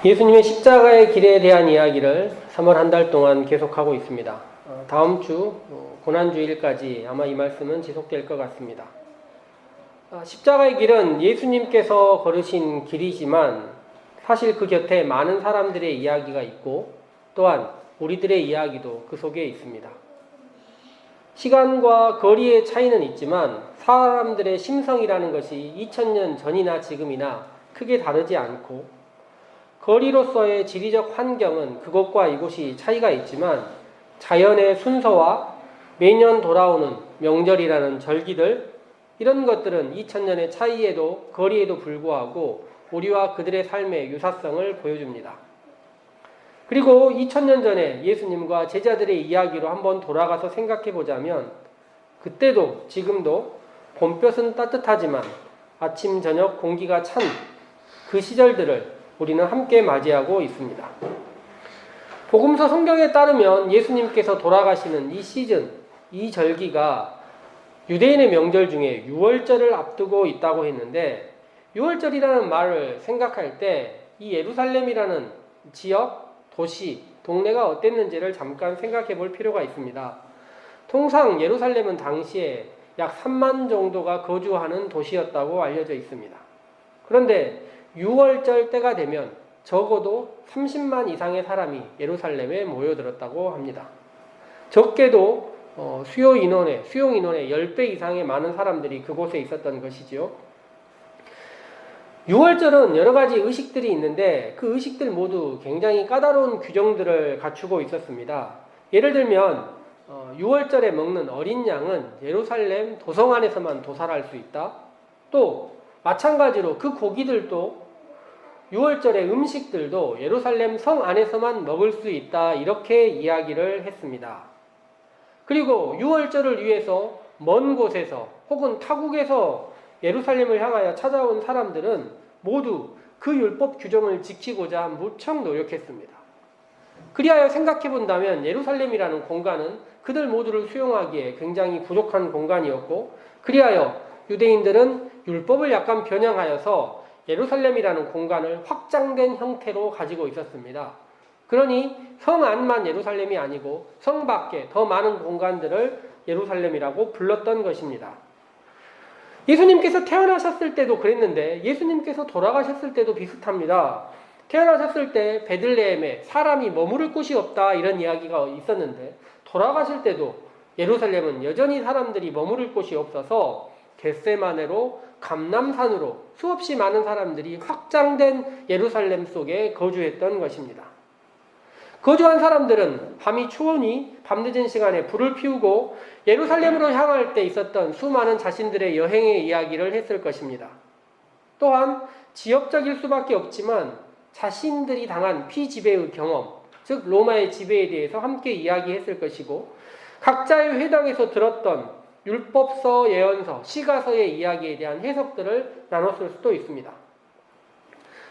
예수님의 십자가의 길에 대한 이야기를 3월 한 달 동안 계속하고 있습니다. 다음 주 고난주일까지 아마 이 말씀은 지속될 것 같습니다. 십자가의 길은 예수님께서 걸으신 길이지만 사실 그 곁에 많은 사람들의 이야기가 있고 또한 우리들의 이야기도 그 속에 있습니다. 시간과 거리의 차이는 있지만 사람들의 심성이라는 것이 2000년 전이나 지금이나 크게 다르지 않고 거리로서의 지리적 환경은 그곳과 이곳이 차이가 있지만 자연의 순서와 매년 돌아오는 명절이라는 절기들 이런 것들은 2000년의 차이에도 거리에도 불구하고 우리와 그들의 삶의 유사성을 보여줍니다. 그리고 2000년 전에 예수님과 제자들의 이야기로 한번 돌아가서 생각해 보자면 그때도 지금도 봄볕은 따뜻하지만 아침 저녁 공기가 찬 그 시절들을 우리는 함께 맞이하고 있습니다. 복음서 성경에 따르면 예수님께서 돌아가시는 이 시즌, 이 절기가 유대인의 명절 중에 유월절을 앞두고 있다고 했는데 유월절이라는 말을 생각할 때 이 예루살렘이라는 지역, 도시, 동네가 어땠는지를 잠깐 생각해 볼 필요가 있습니다. 통상 예루살렘은 당시에 약 3만 정도가 거주하는 도시였다고 알려져 있습니다. 그런데 6월절 때가 되면 적어도 30만 이상의 사람이 예루살렘에 모여들었다고 합니다. 적게도 수용 인원의 10배 이상의 많은 사람들이 그곳에 있었던 것이지요. 6월절은 여러 가지 의식들이 있는데 그 의식들 모두 굉장히 까다로운 규정들을 갖추고 있었습니다. 예를 들면 6월절에 먹는 어린 양은 예루살렘 도성 안에서만 도살할 수 있다. 또 마찬가지로 그 고기들도 6월절의 음식들도 예루살렘 성 안에서만 먹을 수 있다. 이렇게 이야기를 했습니다. 그리고 6월절을 위해서 먼 곳에서 혹은 타국에서 예루살렘을 향하여 찾아온 사람들은 모두 그 율법 규정을 지키고자 무척 노력했습니다. 그리하여 생각해 본다면 예루살렘이라는 공간은 그들 모두를 수용하기에 굉장히 부족한 공간이었고 그리하여 유대인들은 율법을 약간 변형하여서 예루살렘이라는 공간을 확장된 형태로 가지고 있었습니다. 그러니 성 안만 예루살렘이 아니고 성 밖에 더 많은 공간들을 예루살렘이라고 불렀던 것입니다. 예수님께서 태어나셨을 때도 그랬는데 예수님께서 돌아가셨을 때도 비슷합니다. 태어나셨을 때 베들레헴에 사람이 머무를 곳이 없다 이런 이야기가 있었는데 돌아가실 때도 예루살렘은 여전히 사람들이 머무를 곳이 없어서 겟세마네로 감람산으로 수없이 많은 사람들이 확장된 예루살렘 속에 거주했던 것입니다. 거주한 사람들은 밤이 추우니 밤늦은 시간에 불을 피우고 예루살렘으로 향할 때 있었던 수많은 자신들의 여행의 이야기를 했을 것입니다. 또한 지역적일 수밖에 없지만 자신들이 당한 피지배의 경험, 즉 로마의 지배에 대해서 함께 이야기했을 것이고 각자의 회당에서 들었던 율법서, 예언서, 시가서의 이야기에 대한 해석들을 나눴을 수도 있습니다.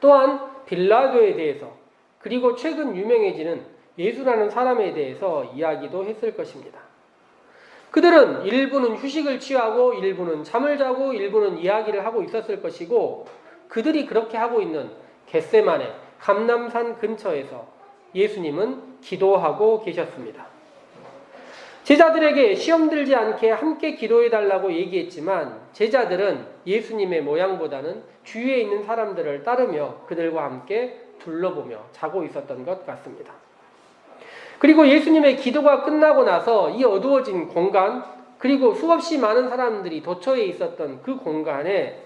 또한 빌라도에 대해서 그리고 최근 유명해지는 예수라는 사람에 대해서 이야기도 했을 것입니다. 그들은 일부는 휴식을 취하고 일부는 잠을 자고 일부는 이야기를 하고 있었을 것이고 그들이 그렇게 하고 있는 겟세마네 감람산 근처에서 예수님은 기도하고 계셨습니다. 제자들에게 시험 들지 않게 함께 기도해달라고 얘기했지만 제자들은 예수님의 모양보다는 주위에 있는 사람들을 따르며 그들과 함께 둘러보며 자고 있었던 것 같습니다. 그리고 예수님의 기도가 끝나고 나서 이 어두워진 공간 그리고 수없이 많은 사람들이 도처에 있었던 그 공간에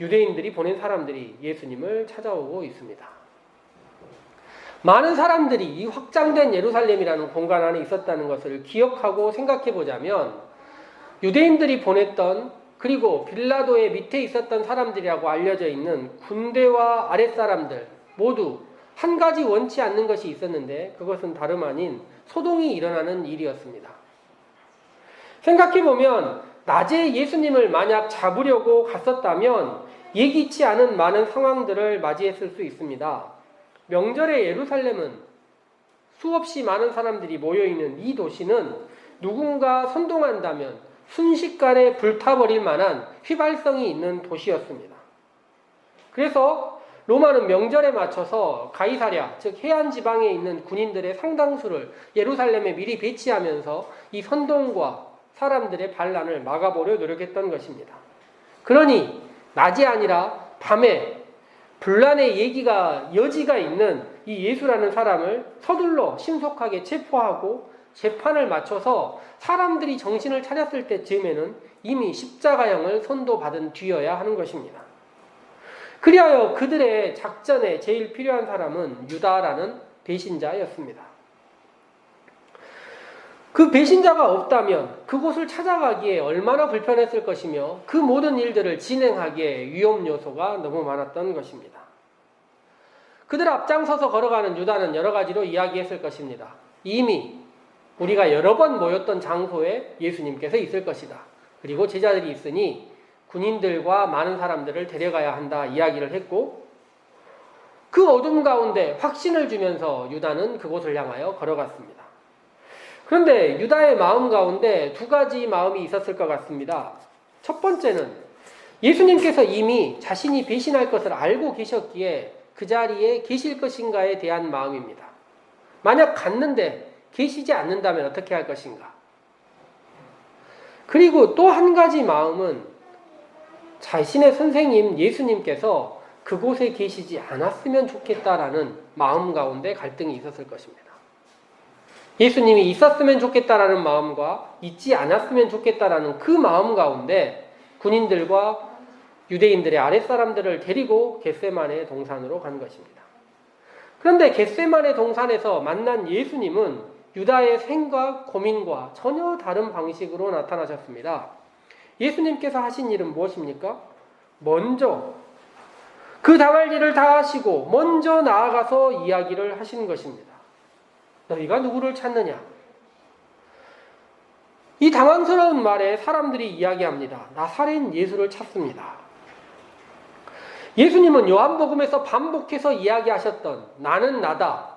유대인들이 보낸 사람들이 예수님을 찾아오고 있습니다. 많은 사람들이 이 확장된 예루살렘이라는 공간 안에 있었다는 것을 기억하고 생각해 보자면 유대인들이 보냈던 그리고 빌라도의 밑에 있었던 사람들이라고 알려져 있는 군대와 아랫사람들 모두 한 가지 원치 않는 것이 있었는데 그것은 다름 아닌 소동이 일어나는 일이었습니다. 생각해 보면 낮에 예수님을 만약 잡으려고 갔었다면 예기치 않은 많은 상황들을 맞이했을 수 있습니다. 명절에 예루살렘은 수없이 많은 사람들이 모여있는 이 도시는 누군가 선동한다면 순식간에 불타버릴 만한 휘발성이 있는 도시였습니다. 그래서 로마는 명절에 맞춰서 가이사랴, 즉 해안 지방에 있는 군인들의 상당수를 예루살렘에 미리 배치하면서 이 선동과 사람들의 반란을 막아보려 노력했던 것입니다. 그러니 낮이 아니라 밤에 분란의 여지가 있는 이 예수라는 사람을 서둘러 신속하게 체포하고 재판을 맞춰서 사람들이 정신을 차렸을 때쯤에는 이미 십자가형을 선고받은 뒤여야 하는 것입니다. 그리하여 그들의 작전에 제일 필요한 사람은 유다라는 배신자였습니다. 그 배신자가 없다면 그곳을 찾아가기에 얼마나 불편했을 것이며 그 모든 일들을 진행하기에 위험 요소가 너무 많았던 것입니다. 그들 앞장서서 걸어가는 유다는 여러 가지로 이야기했을 것입니다. 이미 우리가 여러 번 모였던 장소에 예수님께서 있을 것이다. 그리고 제자들이 있으니 군인들과 많은 사람들을 데려가야 한다 이야기를 했고, 그 어둠 가운데 확신을 주면서 유다는 그곳을 향하여 걸어갔습니다. 그런데 유다의 마음 가운데 두 가지 마음이 있었을 것 같습니다. 첫 번째는 예수님께서 이미 자신이 배신할 것을 알고 계셨기에 그 자리에 계실 것인가에 대한 마음입니다. 만약 갔는데 계시지 않는다면 어떻게 할 것인가? 그리고 또 한 가지 마음은 자신의 선생님 예수님께서 그곳에 계시지 않았으면 좋겠다라는 마음 가운데 갈등이 있었을 것입니다. 예수님이 있었으면 좋겠다라는 마음과 있지 않았으면 좋겠다라는 그 마음 가운데 군인들과 유대인들의 아랫사람들을 데리고 겟세마네 동산으로 간 것입니다. 그런데 겟세마네 동산에서 만난 예수님은 유다의 생각, 고민과 전혀 다른 방식으로 나타나셨습니다. 예수님께서 하신 일은 무엇입니까? 먼저 그 당할 일을 다 하시고 먼저 나아가서 이야기를 하신 것입니다. 너희가 누구를 찾느냐? 이 당황스러운 말에 사람들이 이야기합니다. 나사렛 예수를 찾습니다. 예수님은 요한복음에서 반복해서 이야기하셨던 나는 나다,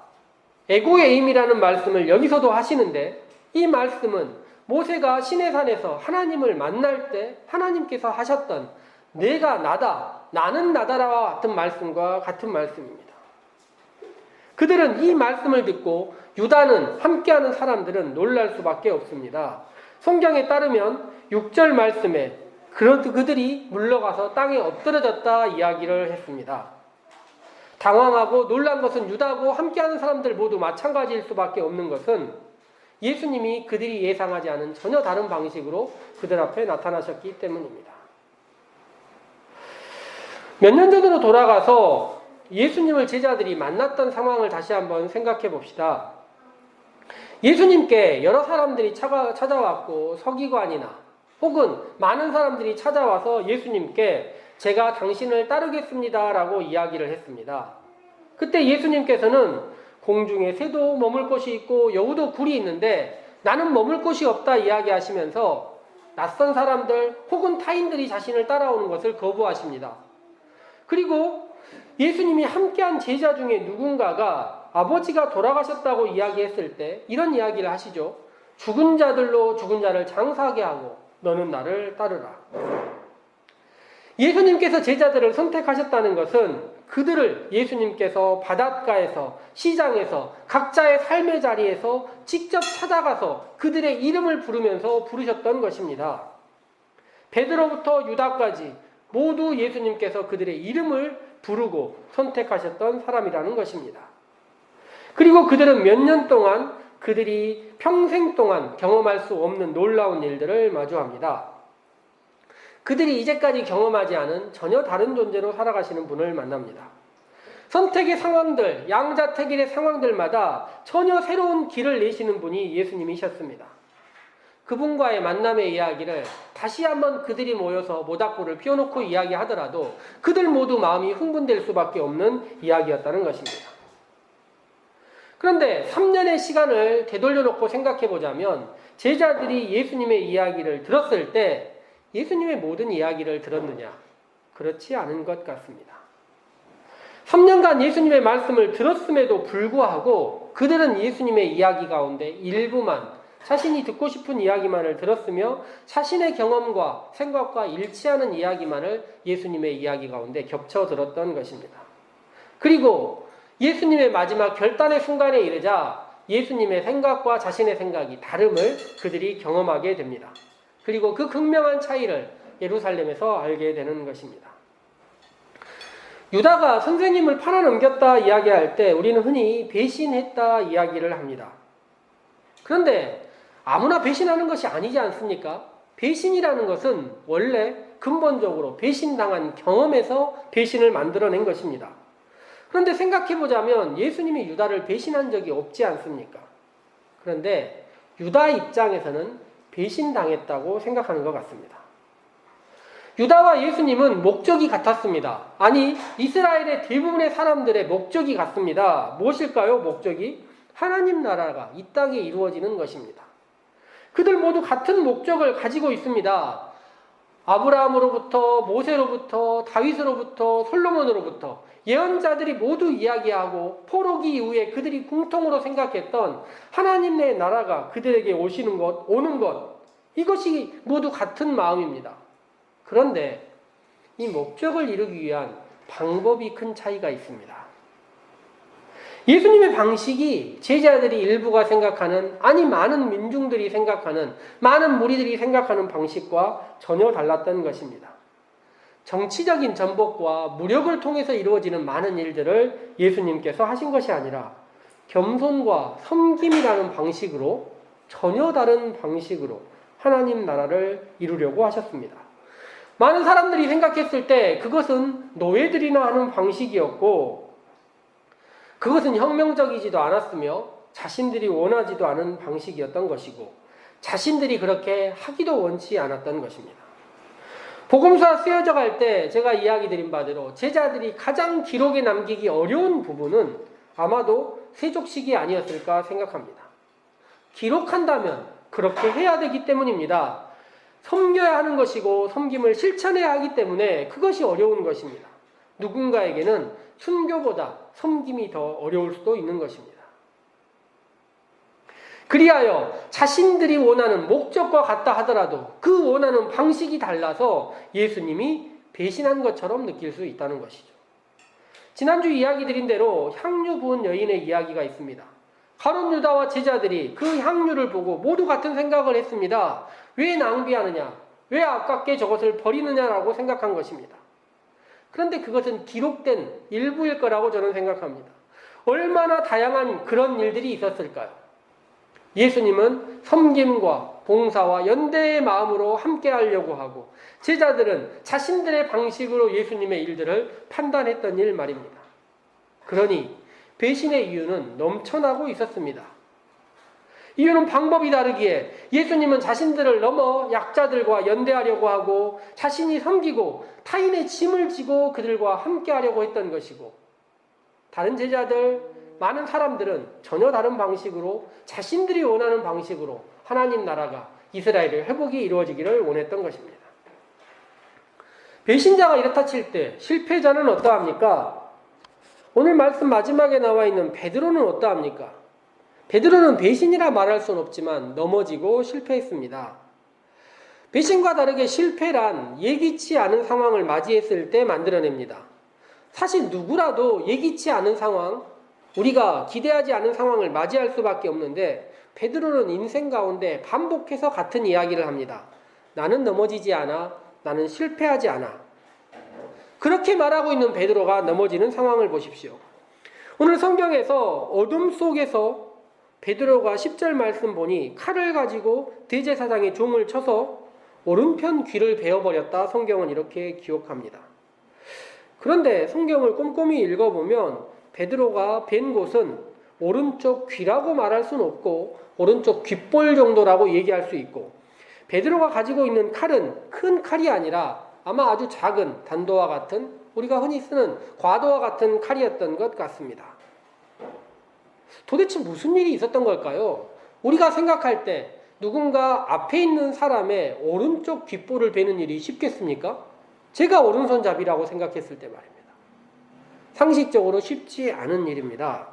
에고에임이라는 말씀을 여기서도 하시는데, 이 말씀은 모세가 시내산에서 하나님을 만날 때 하나님께서 하셨던 내가 나다, 나는 나다라와 같은 말씀과 같은 말씀입니다. 그들은 이 말씀을 듣고 유다는 함께하는 사람들은 놀랄 수밖에 없습니다. 성경에 따르면 6절 말씀에 그들이 물러가서 땅에 엎드러졌다 이야기를 했습니다. 당황하고 놀란 것은 유다고 함께하는 사람들 모두 마찬가지일 수밖에 없는 것은 예수님이 그들이 예상하지 않은 전혀 다른 방식으로 그들 앞에 나타나셨기 때문입니다. 몇 년 전으로 돌아가서 예수님을 제자들이 만났던 상황을 다시 한번 생각해 봅시다. 예수님께 여러 사람들이 찾아왔고 서기관이나 혹은 많은 사람들이 찾아와서 예수님께 제가 당신을 따르겠습니다 라고 이야기를 했습니다. 그때 예수님께서는 공중에 새도 머물 곳이 있고 여우도 굴이 있는데 나는 머물 곳이 없다 이야기하시면서 낯선 사람들 혹은 타인들이 자신을 따라오는 것을 거부하십니다. 그리고 예수님이 함께한 제자 중에 누군가가 아버지가 돌아가셨다고 이야기했을 때 이런 이야기를 하시죠. 죽은 자들로 죽은 자를 장사하게 하고 너는 나를 따르라. 예수님께서 제자들을 선택하셨다는 것은 그들을 예수님께서 바닷가에서, 시장에서, 각자의 삶의 자리에서 직접 찾아가서 그들의 이름을 부르면서 부르셨던 것입니다. 베드로부터 유다까지 모두 예수님께서 그들의 이름을 부르고 선택하셨던 사람이라는 것입니다. 그리고 그들은 몇 년 동안 그들이 평생 동안 경험할 수 없는 놀라운 일들을 마주합니다. 그들이 이제까지 경험하지 않은 전혀 다른 존재로 살아가시는 분을 만납니다. 선택의 상황들, 양자택일의 상황들마다 전혀 새로운 길을 내시는 분이 예수님이셨습니다. 그분과의 만남의 이야기를 다시 한번 그들이 모여서 모닥불을 피워놓고 이야기하더라도 그들 모두 마음이 흥분될 수밖에 없는 이야기였다는 것입니다. 그런데 3년의 시간을 되돌려놓고 생각해보자면 제자들이 예수님의 이야기를 들었을 때 예수님의 모든 이야기를 들었느냐? 그렇지 않은 것 같습니다. 3년간 예수님의 말씀을 들었음에도 불구하고 그들은 예수님의 이야기 가운데 일부만, 자신이 듣고 싶은 이야기만을 들었으며 자신의 경험과 생각과 일치하는 이야기만을 예수님의 이야기 가운데 겹쳐 들었던 것입니다. 그리고 예수님의 마지막 결단의 순간에 이르자 예수님의 생각과 자신의 생각이 다름을 그들이 경험하게 됩니다. 그리고 그 극명한 차이를 예루살렘에서 알게 되는 것입니다. 유다가 선생님을 팔아넘겼다 이야기할 때 우리는 흔히 배신했다 이야기를 합니다. 그런데 아무나 배신하는 것이 아니지 않습니까? 배신이라는 것은 원래 근본적으로 배신당한 경험에서 배신을 만들어낸 것입니다. 그런데 생각해보자면 예수님이 유다를 배신한 적이 없지 않습니까? 그런데 유다 입장에서는 배신당했다고 생각하는 것 같습니다. 유다와 예수님은 목적이 같았습니다. 아니, 이스라엘의 대부분의 사람들의 목적이 같습니다. 무엇일까요? 목적이? 하나님 나라가 이 땅에 이루어지는 것입니다. 그들 모두 같은 목적을 가지고 있습니다. 아브라함으로부터, 모세로부터, 다윗으로부터, 솔로몬으로부터 예언자들이 모두 이야기하고 포로기 이후에 그들이 공통으로 생각했던 하나님의 나라가 그들에게 오시는 것, 오는 것, 이것이 모두 같은 마음입니다. 그런데 이 목적을 이루기 위한 방법이 큰 차이가 있습니다. 예수님의 방식이 제자들이 일부가 생각하는, 아니 많은 민중들이 생각하는, 많은 무리들이 생각하는 방식과 전혀 달랐던 것입니다. 정치적인 전복과 무력을 통해서 이루어지는 많은 일들을 예수님께서 하신 것이 아니라 겸손과 섬김이라는 방식으로, 전혀 다른 방식으로 하나님 나라를 이루려고 하셨습니다. 많은 사람들이 생각했을 때 그것은 노예들이나 하는 방식이었고, 그것은 혁명적이지도 않았으며 자신들이 원하지도 않은 방식이었던 것이고, 자신들이 그렇게 하기도 원치 않았던 것입니다. 복음서가 쓰여져 갈 때 제가 이야기 드린 바대로 제자들이 가장 기록에 남기기 어려운 부분은 아마도 세족식이 아니었을까 생각합니다. 기록한다면 그렇게 해야 되기 때문입니다. 섬겨야 하는 것이고 섬김을 실천해야 하기 때문에 그것이 어려운 것입니다. 누군가에게는 순교보다 섬김이 더 어려울 수도 있는 것입니다. 그리하여 자신들이 원하는 목적과 같다 하더라도 그 원하는 방식이 달라서 예수님이 배신한 것처럼 느낄 수 있다는 것이죠. 지난주 이야기 드린 대로 향유 부은 여인의 이야기가 있습니다. 가룟 유다와 제자들이 그 향유를 보고 모두 같은 생각을 했습니다. 왜 낭비하느냐? 왜 아깝게 저것을 버리느냐라고 생각한 것입니다. 그런데 그것은 기록된 일부일 거라고 저는 생각합니다. 얼마나 다양한 그런 일들이 있었을까요? 예수님은 섬김과 봉사와 연대의 마음으로 함께 하려고 하고, 제자들은 자신들의 방식으로 예수님의 일들을 판단했던 일 말입니다. 그러니 배신의 이유는 넘쳐나고 있었습니다. 이유는 방법이 다르기에 예수님은 자신들을 넘어 약자들과 연대하려고 하고 자신이 섬기고 타인의 짐을 지고 그들과 함께 하려고 했던 것이고, 다른 제자들, 많은 사람들은 전혀 다른 방식으로 자신들이 원하는 방식으로 하나님 나라가 이스라엘의 회복이 이루어지기를 원했던 것입니다. 배신자가 이렇다 칠 때 실패자는 어떠합니까? 오늘 말씀 마지막에 나와 있는 베드로는 어떠합니까? 베드로는 배신이라 말할 수는 없지만 넘어지고 실패했습니다. 배신과 다르게 실패란 예기치 않은 상황을 맞이했을 때 만들어냅니다. 사실 누구라도 예기치 않은 상황, 우리가 기대하지 않은 상황을 맞이할 수밖에 없는데 베드로는 인생 가운데 반복해서 같은 이야기를 합니다. 나는 넘어지지 않아. 나는 실패하지 않아. 그렇게 말하고 있는 베드로가 넘어지는 상황을 보십시오. 오늘 성경에서 어둠 속에서 베드로가 10절 말씀 보니 칼을 가지고 대제사장의 종을 쳐서 오른편 귀를 베어버렸다. 성경은 이렇게 기록합니다. 그런데 성경을 꼼꼼히 읽어보면 베드로가 벤 곳은 오른쪽 귀라고 말할 수는 없고 오른쪽 귓볼 정도라고 얘기할 수 있고, 베드로가 가지고 있는 칼은 큰 칼이 아니라 아마 아주 작은 단도와 같은, 우리가 흔히 쓰는 과도와 같은 칼이었던 것 같습니다. 도대체 무슨 일이 있었던 걸까요? 우리가 생각할 때 누군가 앞에 있는 사람의 오른쪽 귓볼을 베는 일이 쉽겠습니까? 제가 오른손잡이라고 생각했을 때 말입니다. 상식적으로 쉽지 않은 일입니다.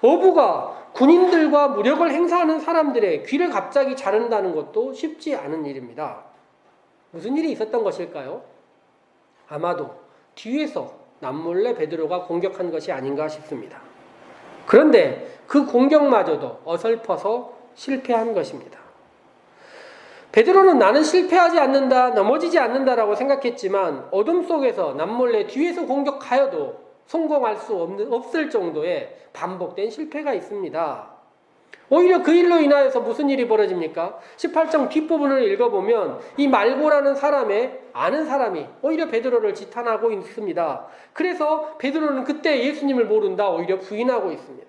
어부가 군인들과 무력을 행사하는 사람들의 귀를 갑자기 자른다는 것도 쉽지 않은 일입니다. 무슨 일이 있었던 것일까요? 아마도 뒤에서 남몰래 베드로가 공격한 것이 아닌가 싶습니다. 그런데 그 공격마저도 어설퍼서 실패한 것입니다. 베드로는 나는 실패하지 않는다, 넘어지지 않는다라고 생각했지만 어둠 속에서 남몰래 뒤에서 공격하여도 성공할 수 없을 정도의 반복된 실패가 있습니다. 오히려 그 일로 인하여서 무슨 일이 벌어집니까? 18장 뒷부분을 읽어보면 이 말고라는 아는 사람이 오히려 베드로를 지탄하고 있습니다. 그래서 베드로는 그때 예수님을 모른다 오히려 부인하고 있습니다.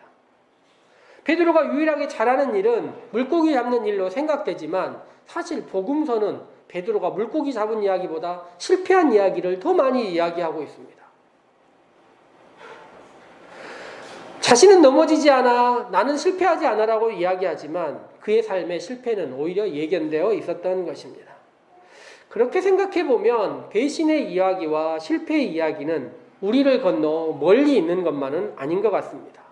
베드로가 유일하게 잘하는 일은 물고기 잡는 일로 생각되지만 사실 복음서는 베드로가 물고기 잡은 이야기보다 실패한 이야기를 더 많이 이야기하고 있습니다. 자신은 넘어지지 않아, 나는 실패하지 않아라고 이야기하지만 그의 삶의 실패는 오히려 예견되어 있었던 것입니다. 그렇게 생각해보면 배신의 이야기와 실패의 이야기는 우리를 건너 멀리 있는 것만은 아닌 것 같습니다.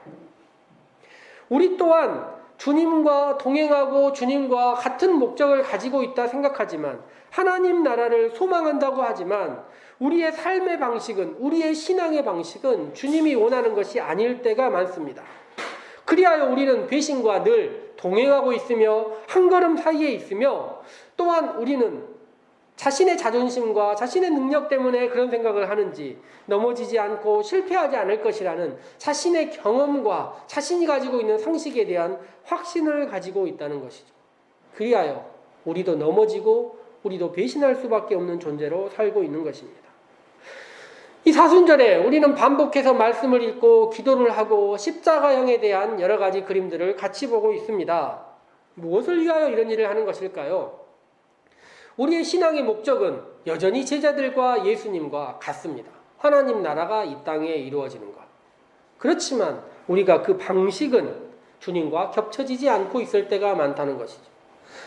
우리 또한 주님과 동행하고 주님과 같은 목적을 가지고 있다 생각하지만 하나님 나라를 소망한다고 하지만 우리의 삶의 방식은, 우리의 신앙의 방식은 주님이 원하는 것이 아닐 때가 많습니다. 그리하여 우리는 배신과 늘 동행하고 있으며 한 걸음 사이에 있으며 또한 우리는 자신의 자존심과 자신의 능력 때문에 그런 생각을 하는지 넘어지지 않고 실패하지 않을 것이라는 자신의 경험과 자신이 가지고 있는 상식에 대한 확신을 가지고 있다는 것이죠. 그리하여 우리도 넘어지고 우리도 배신할 수밖에 없는 존재로 살고 있는 것입니다. 이 사순절에 우리는 반복해서 말씀을 읽고 기도를 하고 십자가형에 대한 여러 가지 그림들을 같이 보고 있습니다. 무엇을 위하여 이런 일을 하는 것일까요? 우리의 신앙의 목적은 여전히 제자들과 예수님과 같습니다. 하나님 나라가 이 땅에 이루어지는 것. 그렇지만 우리가 그 방식은 주님과 겹쳐지지 않고 있을 때가 많다는 것이죠.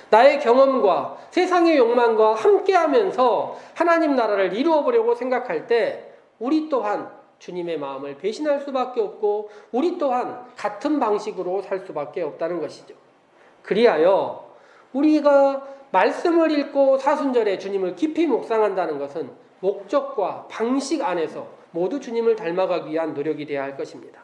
나의 경험과 세상의 욕망과 함께하면서 하나님 나라를 이루어보려고 생각할 때 우리 또한 주님의 마음을 배신할 수밖에 없고 우리 또한 같은 방식으로 살 수밖에 없다는 것이죠. 그리하여 우리가 말씀을 읽고 사순절에 주님을 깊이 묵상한다는 것은 목적과 방식 안에서 모두 주님을 닮아가기 위한 노력이 되어야 할 것입니다.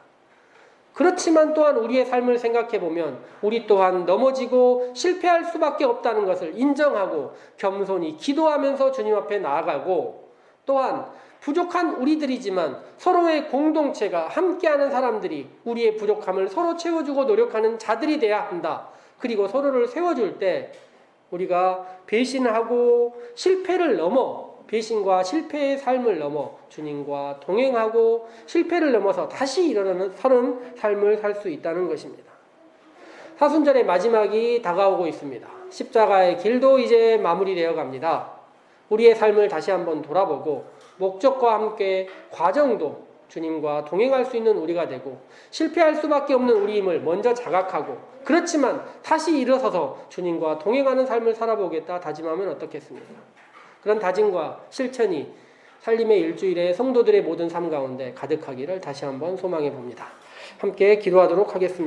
그렇지만 또한 우리의 삶을 생각해보면 우리 또한 넘어지고 실패할 수밖에 없다는 것을 인정하고 겸손히 기도하면서 주님 앞에 나아가고 또한 부족한 우리들이지만 서로의 공동체가 함께하는 사람들이 우리의 부족함을 서로 채워주고 노력하는 자들이 돼야 한다. 그리고 서로를 세워줄 때 우리가 배신하고 실패를 넘어 배신과 실패의 삶을 넘어 주님과 동행하고 실패를 넘어서 다시 일어나는 서른 삶을 살 수 있다는 것입니다. 사순절의 마지막이 다가오고 있습니다. 십자가의 길도 이제 마무리되어 갑니다. 우리의 삶을 다시 한번 돌아보고 목적과 함께 과정도 주님과 동행할 수 있는 우리가 되고 실패할 수밖에 없는 우리임을 먼저 자각하고 그렇지만 다시 일어서서 주님과 동행하는 삶을 살아보겠다 다짐하면 어떻겠습니까? 그런 다짐과 실천이 살림의 일주일에 성도들의 모든 삶 가운데 가득하기를 다시 한번 소망해 봅니다. 함께 기도하도록 하겠습니다.